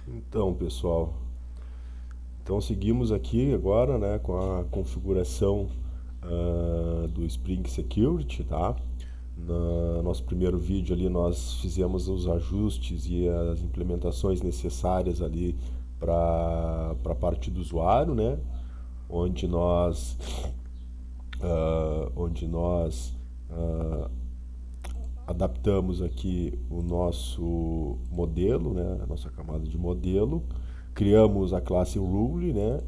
Então, pessoal, seguimos aqui agora, né, com a configuração do Spring Security, tá? No nosso primeiro vídeo ali nós fizemos os ajustes e as implementações necessárias ali para a parte do usuário, né? Onde nós adaptamos aqui o nosso modelo, né, a nossa camada de modelo, criamos a classe Rule, né,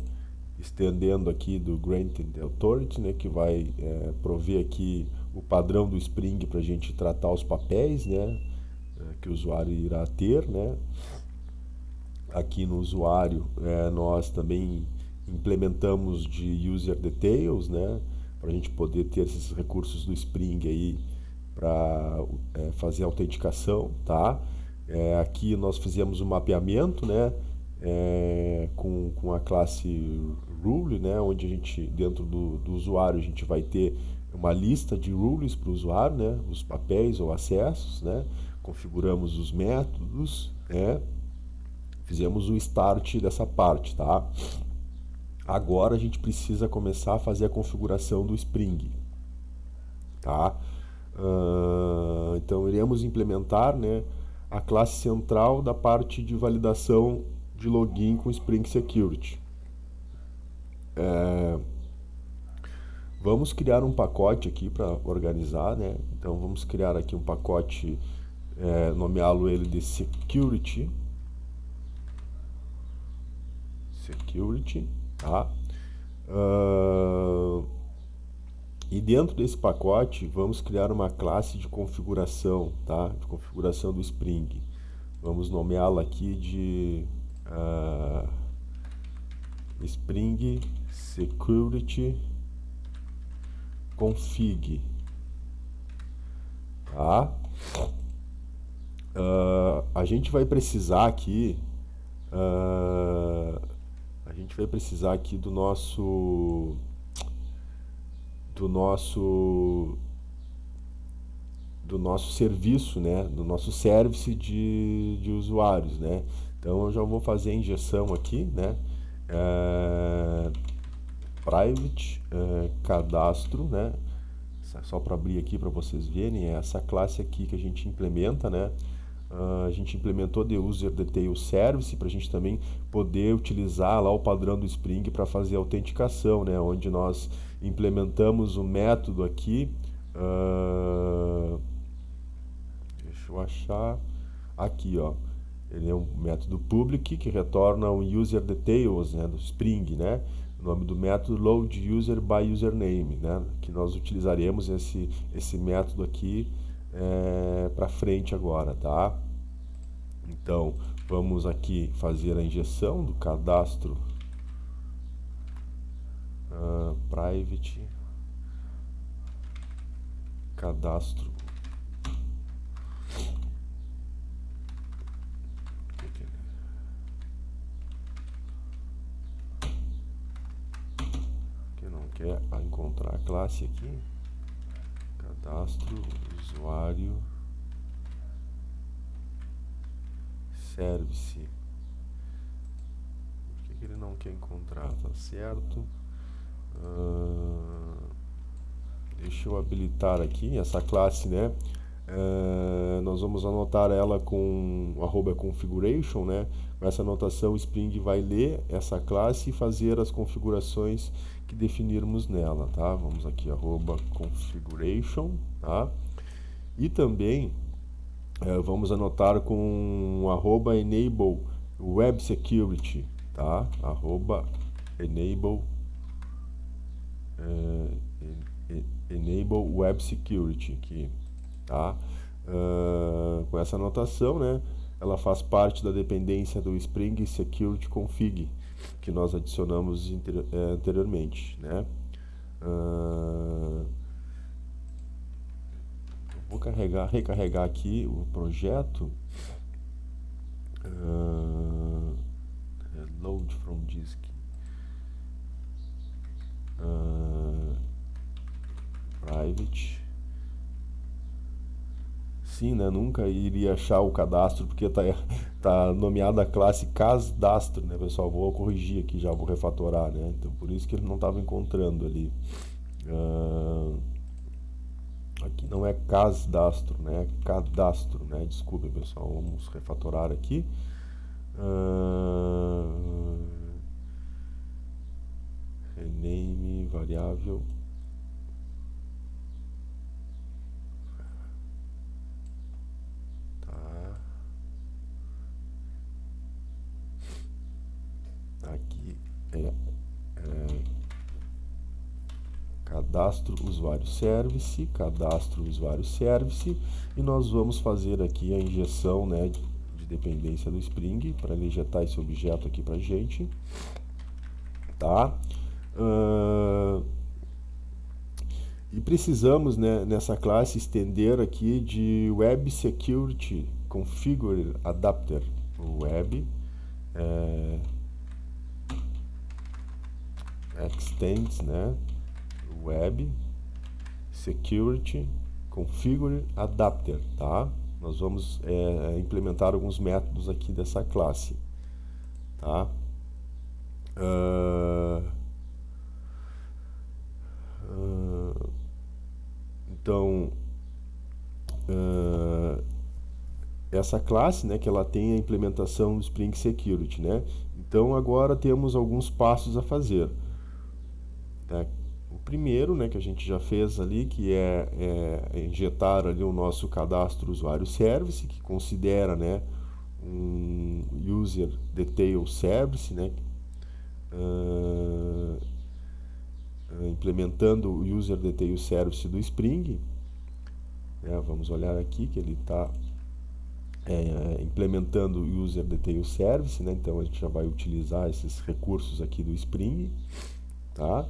estendendo aqui do Granted Authority, né, que vai prover aqui o padrão do Spring para a gente tratar os papéis, né, que o usuário irá ter, né. Aqui no usuário nós também implementamos de User Details, né, para a gente poder ter esses recursos do Spring aí para fazer a autenticação, tá? Aqui nós fizemos um mapeamento, né? Com a classe Rule, né? Onde a gente, dentro do usuário, a gente vai ter uma lista de rules para o usuário, né? Os papéis ou acessos, né? Configuramos os métodos, né? Fizemos o start dessa parte, tá? Agora a gente precisa começar a fazer a configuração do Spring, tá? Então iremos implementar, né, a classe central da parte de validação de login com Spring Security. Vamos criar um pacote aqui para organizar, né? Então vamos criar aqui um pacote, nomeá-lo ele de Security, tá? E dentro desse pacote vamos criar uma classe de configuração, tá? De configuração do Spring. Vamos nomeá-la aqui de Spring Security Config, tá? A gente vai precisar aqui do nosso serviço, né, do nosso service de usuários, né. Então eu já vou fazer a injeção aqui, né, private cadastro, né, só para abrir aqui para vocês verem, é essa classe aqui que a gente implementa, né. A gente implementou the User Detail Service para a gente também poder utilizar lá o padrão do Spring para fazer a autenticação, né? Onde nós implementamos o método aqui, deixa eu achar, aqui ó, ele é um método public que retorna o User Details, né, do Spring, né? O nome do método Load User by Username, né? Que nós utilizaremos esse método aqui para frente agora, tá? Então, vamos aqui fazer a injeção do cadastro private cadastro que não quer encontrar a classe aqui, cadastro usuário service. Por que ele não quer encontrar? Tá certo. Deixa eu habilitar aqui essa classe, né? Nós vamos anotar ela com @configuration, né? Com essa anotação, o Spring vai ler essa classe e fazer as configurações que definirmos nela, tá? Vamos aqui @configuration, tá? E também vamos anotar com @enable web security, tá? @enable enable web security aqui, tá? Com essa anotação, né, ela faz parte da dependência do Spring Security Config que nós adicionamos anteriormente, né? Vou recarregar aqui o projeto. Load from disk. Private. Sim, né? Nunca iria achar o cadastro porque tá nomeada a classe cadastro, né, pessoal? Vou corrigir aqui, já vou refatorar, né? Então por isso que ele não estava encontrando ali. Ah, aqui não é cadastro, né? É cadastro, né? Desculpe, pessoal. Vamos refatorar aqui. Ah, rename variável. Tá. Aqui é cadastro usuário service, e nós vamos fazer aqui a injeção, né, de dependência do Spring para ele injetar esse objeto aqui para gente, tá? E precisamos, né, nessa classe estender aqui de Web Security Configure Adapter, Web extends, né? Web Security Configure Adapter, tá? Nós vamos implementar alguns métodos aqui dessa classe, tá? Então, essa classe, né, que ela tem a implementação do Spring Security, né? Então agora temos alguns passos a fazer, né? O primeiro, né, que a gente já fez ali, que é injetar ali o nosso cadastro usuário service, que considera, né, um user detail service, né, implementando o user detail service do Spring, né? Vamos olhar aqui que ele está implementando o user detail service, né? Então a gente já vai utilizar esses recursos aqui do Spring, tá?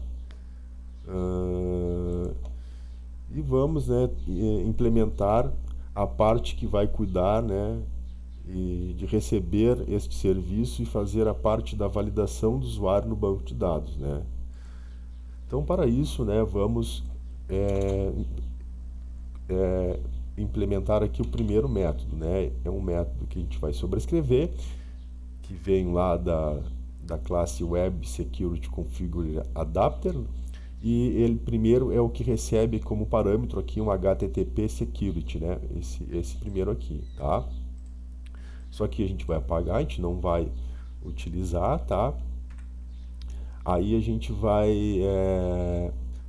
E vamos, né, implementar a parte que vai cuidar, né, de receber este serviço e fazer a parte da validação do usuário no banco de dados, né? Então para isso, né, vamos implementar aqui o primeiro método, né? É um método que a gente vai sobrescrever, que vem lá da classe Web Security Configure Adapter, e ele primeiro é o que recebe como parâmetro aqui um HTTP Security, né? Esse primeiro aqui, tá? Só que a gente vai apagar, a gente não vai utilizar, tá? Aí a gente vai,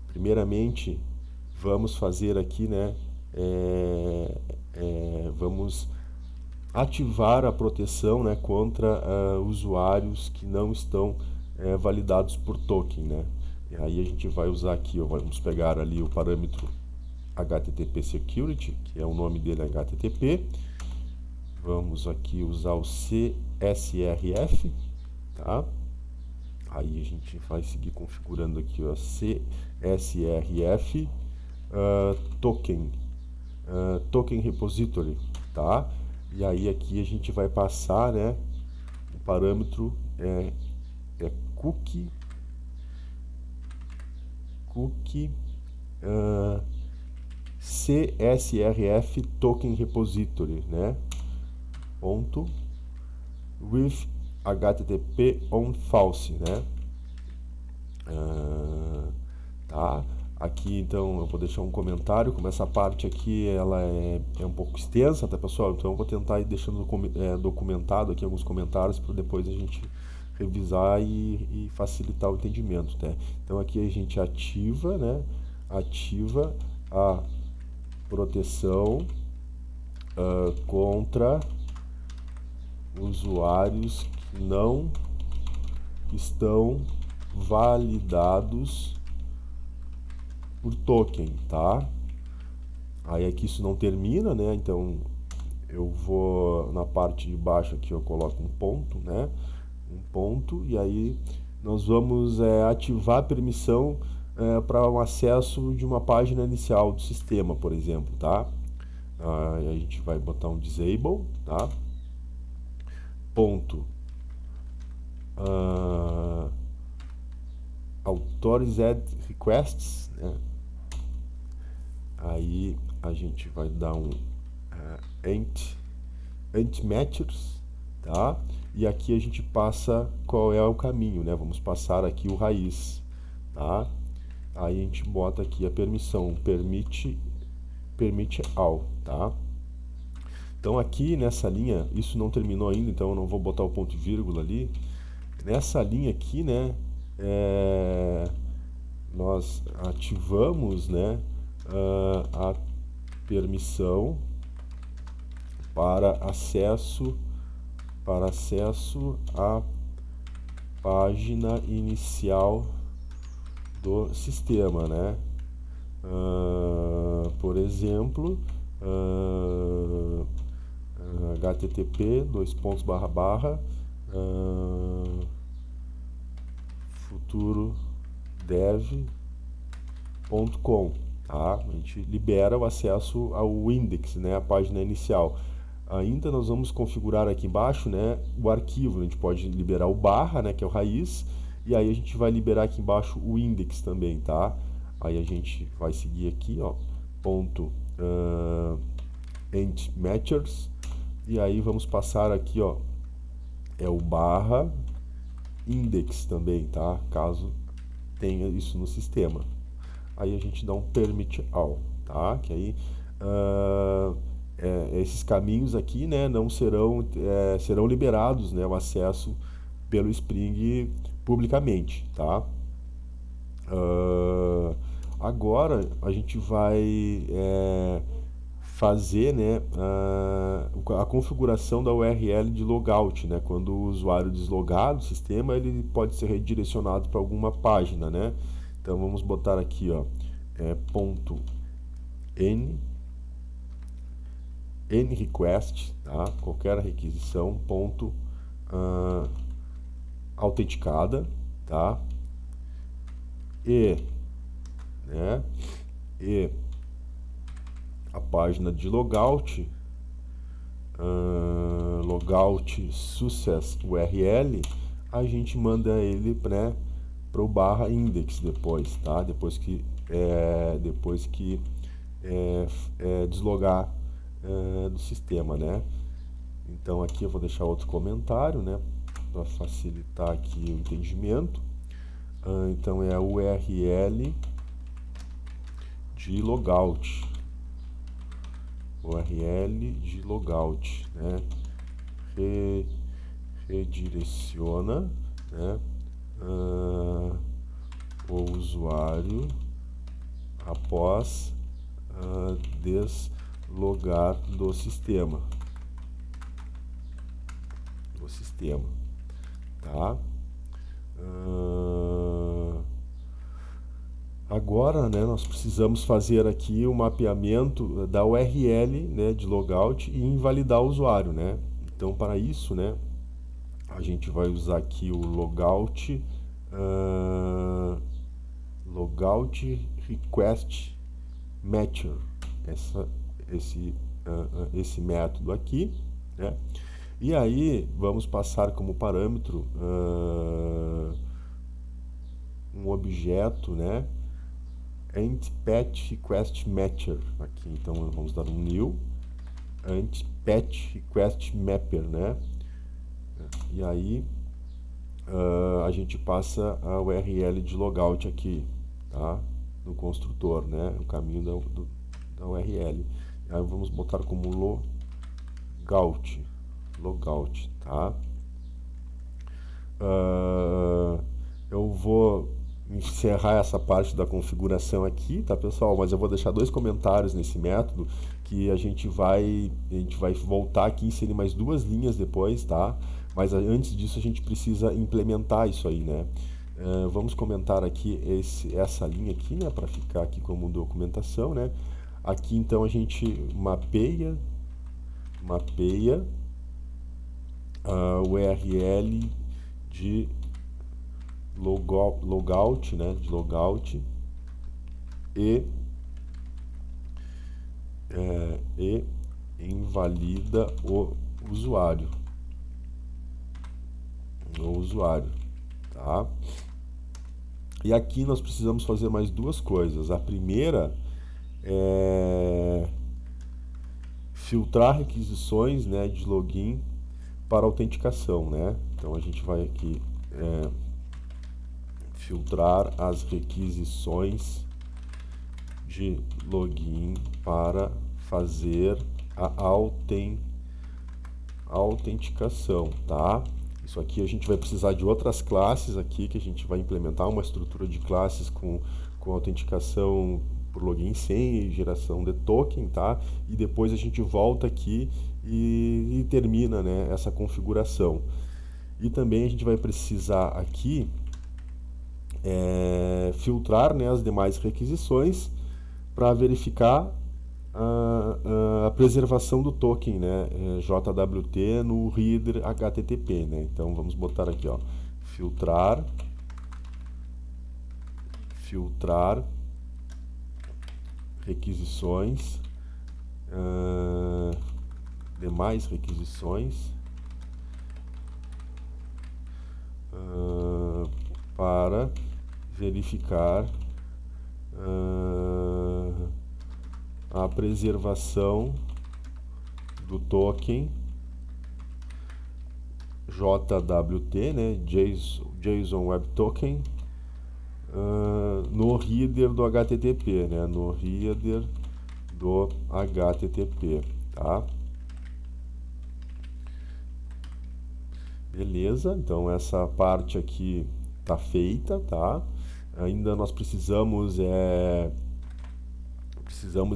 primeiramente, vamos fazer aqui, né? Vamos ativar a proteção, né, contra usuários que não estão validados por token, né? E aí a gente vai usar aqui, ó, vamos pegar ali o parâmetro HTTP Security, que é o nome dele, HTTP. Vamos aqui usar o CSRF, tá? Aí a gente vai seguir configurando aqui, ó, CSRF token repository, tá? E aí aqui a gente vai passar, né, o parâmetro cookie CSRF token repository, né? Ponto with HTTP on false, né? Tá? Aqui então eu vou deixar um comentário, como essa parte aqui ela é um pouco extensa, tá, pessoal? Então eu vou tentar ir deixando documentado aqui alguns comentários para depois a gente revisar e facilitar o entendimento, né? Então aqui a gente ativa, né? Ativa a proteção contra usuários que não estão validados por token, tá? Aí aqui isso não termina, né? Então eu vou na parte de baixo aqui, eu coloco um ponto, né? Um ponto, e aí nós vamos ativar a permissão para um acesso de uma página inicial do sistema, por exemplo, tá? Aí a gente vai botar um disable, tá? Ponto authorized requests, né? Aí a gente vai dar um int matchers, tá? E aqui a gente passa qual é o caminho, né? Vamos passar aqui o raiz, tá? Aí a gente bota aqui a permissão, permite all, tá? Então aqui nessa linha, isso não terminou ainda, então eu não vou botar o ponto e vírgula ali. Nessa linha aqui, né, nós ativamos, né, a permissão para acesso à página inicial do sistema, né? Por exemplo, http futurodev.com, tá? A gente libera o acesso ao index, né, a página inicial. Ainda nós vamos configurar aqui embaixo, né, o arquivo. A gente pode liberar o barra, né, que é o raiz, e aí a gente vai liberar aqui embaixo o index também, tá? Aí a gente vai seguir aqui, ó, ponto end matchers, e aí vamos passar aqui, ó, é o barra index também, tá? Caso tenha isso no sistema. Aí a gente dá um permit all, tá? Que aí esses caminhos aqui, né, não serão liberados, né, o acesso pelo Spring publicamente, tá? Agora a gente vai fazer, né, a configuração da URL de logout, né? Quando o usuário deslogar do sistema, ele pode ser redirecionado para alguma página, né? Então vamos botar aqui, ó, ponto n request, tá? Qualquer requisição, ponto autenticada, tá? E, né? E a página de logout, logout success URL, a gente manda ele, né, para o barra index depois, tá? Depois que deslogar do sistema, né? Então aqui eu vou deixar outro comentário, né, para facilitar aqui o entendimento. Então é a URL de logout, né? Redireciona, né, o usuário após deslogar do sistema, tá? Agora, né, nós precisamos fazer aqui o mapeamento da URL, né, de logout e invalidar o usuário, né? Então, para isso, né, a gente vai usar aqui o logout request matcher, esse método aqui, né? E aí vamos passar como parâmetro um objeto, né, patch request matcher aqui. Então vamos dar um new patch request mapper, né? E aí a gente passa a URL de logout aqui, tá? No construtor, né? O caminho da URL. Aí vamos botar como logout, tá? Eu vou encerrar essa parte da configuração aqui, tá, pessoal? Mas eu vou deixar dois comentários nesse método que a gente vai voltar aqui e inserir mais duas linhas depois, tá? Mas antes disso a gente precisa implementar isso aí, né? Vamos comentar aqui essa linha aqui, né, para ficar aqui como documentação, né? Aqui então a gente mapeia a URL de logout, né, de logout e invalida o usuário, tá? E aqui nós precisamos fazer mais duas coisas. A primeira é filtrar requisições, né, de login para autenticação, né? Então a gente vai aqui filtrar as requisições de login para fazer a autenticação, tá? Isso aqui a gente vai precisar de outras classes aqui, que a gente vai implementar uma estrutura de classes com autenticação por login, senha e geração de token, tá? E depois a gente volta aqui e termina, né, essa configuração. E também a gente vai precisar aqui filtrar, né, as demais requisições para verificar a preservação do token, né, JWT no reader HTTP, né? Então vamos botar aqui, ó, filtrar requisições, demais requisições para verificar a preservação do token JWT, né, JSON Web Token, no header do HTTP, né, no header do HTTP, tá? Beleza, então essa parte aqui tá feita, tá? Ainda nós precisamos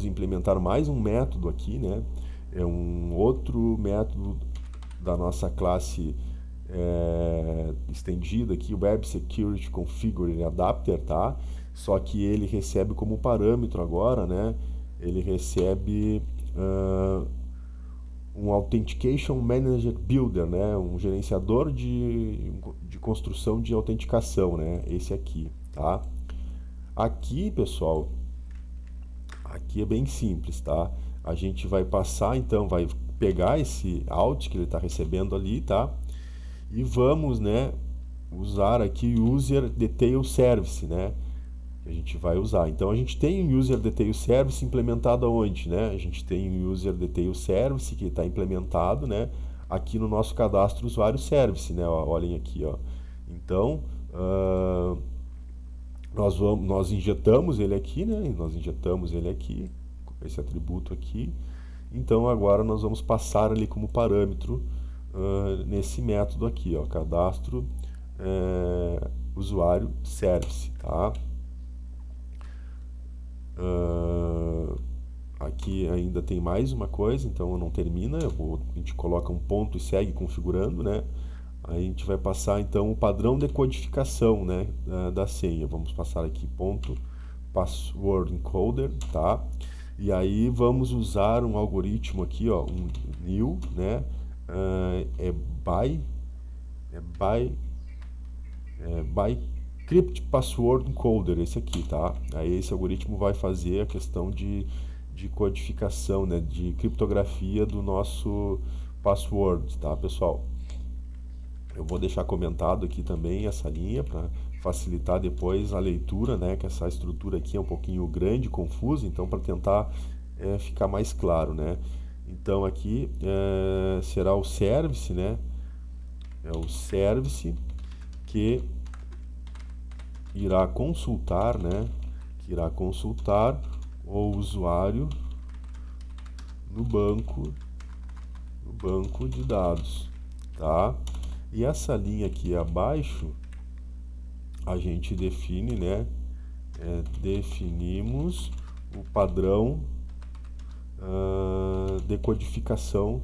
implementar mais um método aqui, né? É um outro método da nossa classe estendida aqui, Web Security Configure Adapter, tá? Só que ele recebe como parâmetro agora, né? Ele recebe um Authentication Manager Builder, né? Um gerenciador de construção de autenticação, né? Esse aqui, tá? Aqui, pessoal, aqui é bem simples, tá? A gente vai passar, então, vai pegar esse out que ele está recebendo ali, tá? E vamos, né, usar aqui o User Detail Service, né? Que a gente vai usar. Então, a gente tem o User Detail Service implementado aonde, né? A gente tem o User Detail Service que está implementado, né? Aqui no nosso cadastro usuário service, né? Ó, olhem aqui, ó. Então, nós injetamos ele aqui, né? Nós injetamos ele aqui, esse atributo aqui. Então agora nós vamos passar ali como parâmetro nesse método aqui, ó, cadastro usuário service, tá? Aqui ainda tem mais uma coisa, então não termina, a gente coloca um ponto e segue configurando, né? Aí a gente vai passar então o padrão de codificação, né, da senha. Vamos passar aqui ponto password encoder, tá? E aí vamos usar um algoritmo aqui, ó, um new, né? By crypt password encoder, esse aqui, tá? Aí esse algoritmo vai fazer a questão de codificação, né, de criptografia do nosso password, tá, pessoal? Eu vou deixar comentado aqui também essa linha para facilitar depois a leitura, né? Que essa estrutura aqui é um pouquinho grande, confusa, então para tentar ficar mais claro, né? Então aqui será o service, né? É o service que irá consultar, né? Que irá consultar o usuário no banco de dados, tá? E essa linha aqui abaixo, a gente define, né? Definimos o padrão de codificação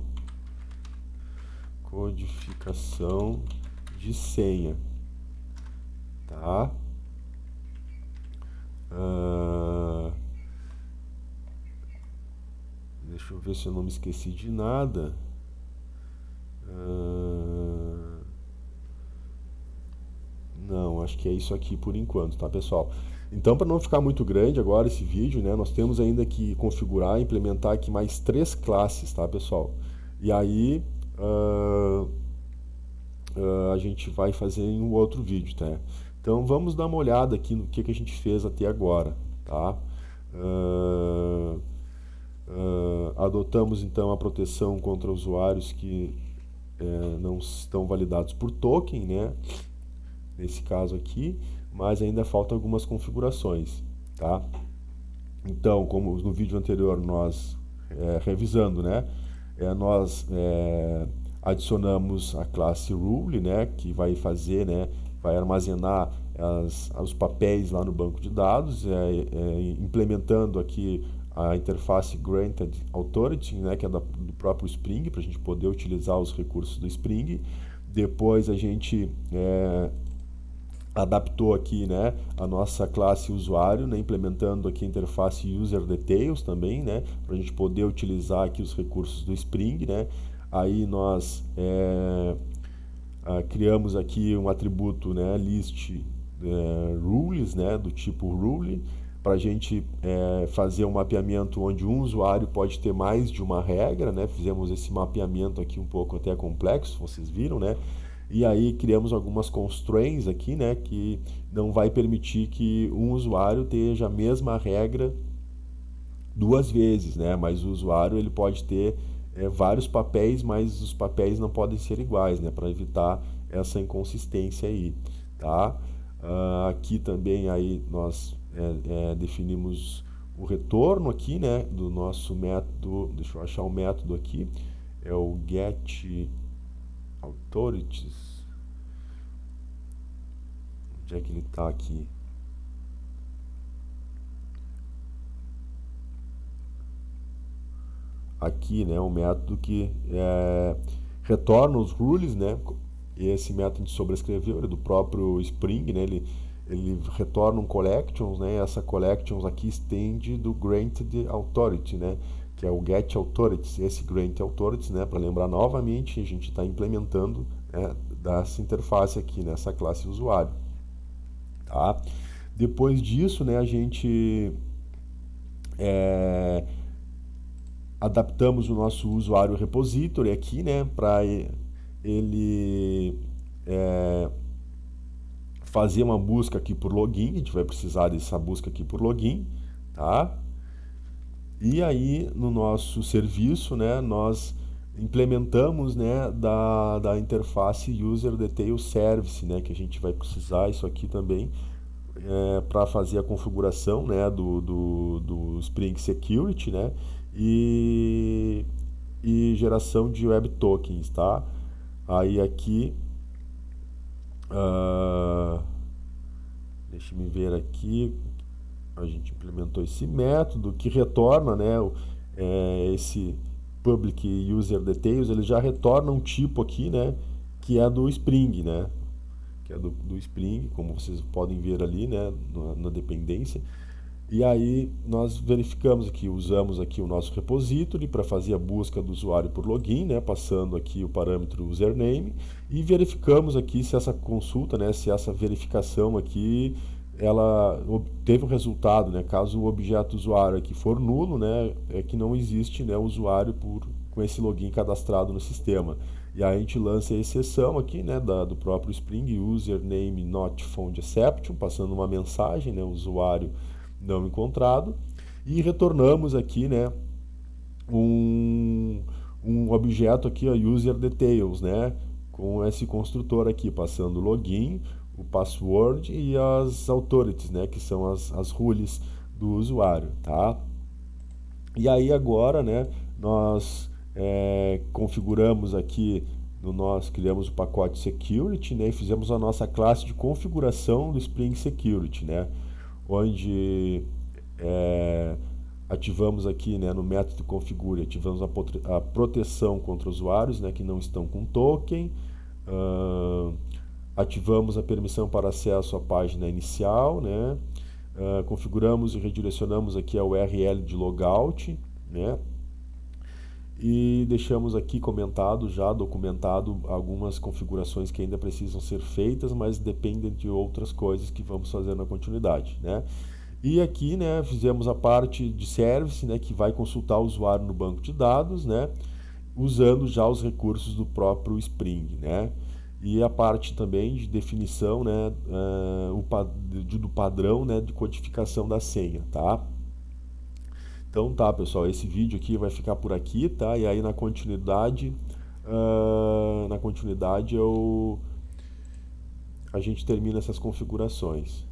de senha, tá? Deixa eu ver se eu não me esqueci de nada. Não, acho que é isso aqui por enquanto, tá, pessoal? Então, para não ficar muito grande agora esse vídeo, né, nós temos ainda que configurar e implementar aqui mais 3 classes, tá, pessoal? E aí a gente vai fazer em um outro vídeo, tá? Então, vamos dar uma olhada aqui no que a gente fez até agora, tá? Adotamos então a proteção contra usuários que não estão validados por token, né? Nesse caso aqui, mas ainda faltam algumas configurações, tá? Então, como no vídeo anterior nós revisando, né? Nós adicionamos a classe rule, né? Que vai fazer, né? Vai armazenar os papéis lá no banco de dados, implementando aqui a interface Granted Authority, né? Que é do próprio Spring, para a gente poder utilizar os recursos do Spring. Depois a gente adaptou aqui, né, a nossa classe usuário, né, implementando aqui a interface user details também, né, para a gente poder utilizar aqui os recursos do Spring, né. Aí nós criamos aqui um atributo, né, list rules, né, do tipo rule, para a gente fazer um mapeamento onde um usuário pode ter mais de uma regra, né. Fizemos esse mapeamento aqui um pouco até complexo, vocês viram, né. E aí criamos algumas constraints aqui, né, que não vai permitir que um usuário tenha a mesma regra duas vezes, né, mas o usuário ele pode ter vários papéis, mas os papéis não podem ser iguais, né, para evitar essa inconsistência aí, tá? Aqui também aí nós definimos o retorno aqui, né, do nosso método, deixa eu achar o método aqui, é o get authorities. Onde é que ele está aqui? Aqui, né, um método que retorna os rules, né? Esse método de sobrescreveu, ele é do próprio Spring, né? Ele retorna um collections, né? Essa collections aqui estende do granted authority, né? Que é o get authorities. Esse grant authorities, né? Para lembrar novamente, a gente está implementando, né, dessa interface aqui nessa classe usuário, tá? Depois disso, né, a gente adaptamos o nosso usuário repository aqui, né, para ele fazer uma busca aqui por login. A gente vai precisar dessa busca aqui por login, tá? E aí no nosso serviço, né, nós implementamos, né, da interface user detail service, né, que a gente vai precisar isso aqui também para fazer a configuração, né, do Spring Security, né, e geração de web tokens, tá? Aí aqui deixa eu ver aqui, a gente implementou esse método que retorna, né, esse public user details, ele já retorna um tipo aqui, né, que é do Spring, né, que é do Spring, como vocês podem ver ali, né, na dependência. E aí nós verificamos aqui, usamos aqui o nosso repository para fazer a busca do usuário por login, né, passando aqui o parâmetro username, e verificamos aqui se essa consulta, né, se essa verificação aqui ela teve um resultado, né, caso o objeto usuário aqui for nulo, né, é que não existe, né, usuário com esse login cadastrado no sistema. E aí a gente lança a exceção aqui, né, do próprio Spring, username not found exception, passando uma mensagem, né, usuário não encontrado, e retornamos aqui, né, um objeto aqui, ó, user details, né, com esse construtor aqui, passando o login, o password e as authorities, né, que são as rules do usuário, tá? E aí agora, né, nós configuramos aqui criamos o pacote security, né, e fizemos a nossa classe de configuração do Spring Security, né, onde ativamos aqui, né, no método configure, ativamos a proteção contra usuários, né, que não estão com token, ativamos a permissão para acesso à página inicial, né, configuramos e redirecionamos aqui a URL de logout, né, e deixamos aqui documentado algumas configurações que ainda precisam ser feitas, mas dependem de outras coisas que vamos fazer na continuidade, né? E aqui, né, fizemos a parte de service, né, que vai consultar o usuário no banco de dados, né, usando já os recursos do próprio Spring, né? E a parte também de definição, né, do padrão, né, de codificação da senha, tá? Então tá, pessoal, esse vídeo aqui vai ficar por aqui, tá? E aí na continuidade na continuidade a gente termina essas configurações.